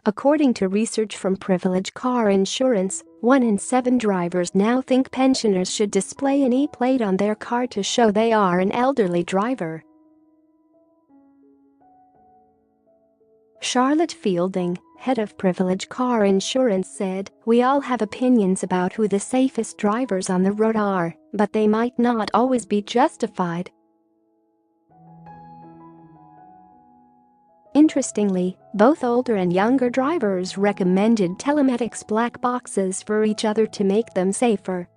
According to research from Privilege Car Insurance, 1 in 7 drivers now think pensioners should display an E-plate on their car to show they are an elderly driver. Charlotte Fielding, head of Privilege Car Insurance, said, "We all have opinions about who the safest drivers on the road are, but they might not always be justified." Interestingly, both older and younger drivers recommended telematics black boxes for each other to make them safer.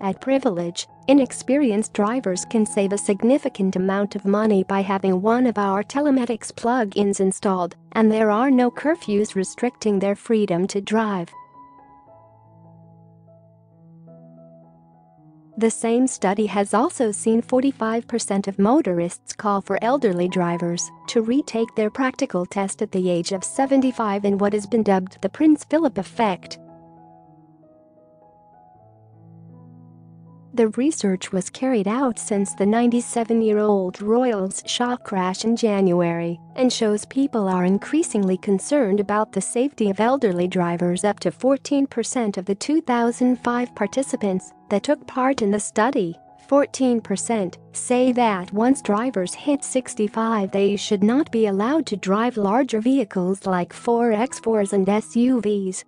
At Privilege, inexperienced drivers can save a significant amount of money by having one of our telematics plug-ins installed, and there are no curfews restricting their freedom to drive. The same study has also seen 45% of motorists call for elderly drivers to retake their practical test at the age of 75 in what has been dubbed the Prince Philip effect. The research was carried out since the 97-year-old Royals Shaw crash in January and shows people are increasingly concerned about the safety of elderly drivers. Up to 14% of the 2005 participants that took part in the study, 14%, say that once drivers hit 65 they should not be allowed to drive larger vehicles like 4x4s and SUVs.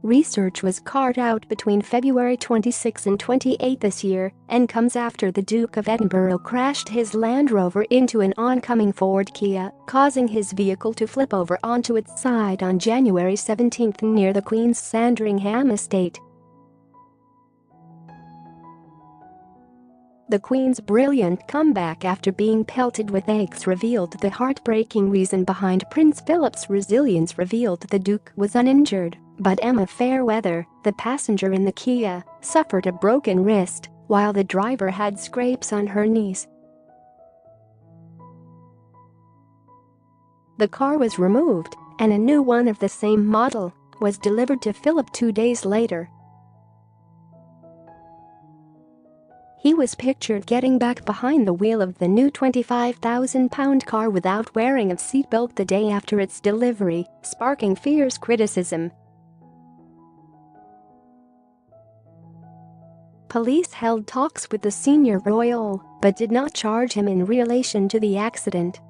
Research was carried out between February 26 and 28 this year and comes after the Duke of Edinburgh crashed his Land Rover into an oncoming Ford Kia, causing his vehicle to flip over onto its side on January 17 near the Queen's Sandringham estate. The Queen's brilliant comeback after being pelted with eggs revealed the heartbreaking reason behind Prince Philip's resilience. Revealed the Duke was uninjured, but Emma Fairweather, the passenger in the Kia, suffered a broken wrist, while the driver had scrapes on her knees. The car was removed, and a new one of the same model was delivered to Philip 2 days later. He was pictured getting back behind the wheel of the new £25,000 car without wearing a seatbelt the day after its delivery, sparking fierce criticism. Police held talks with the senior royal, but did not charge him in relation to the accident.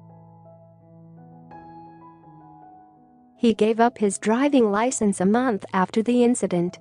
He gave up his driving license a month after the incident.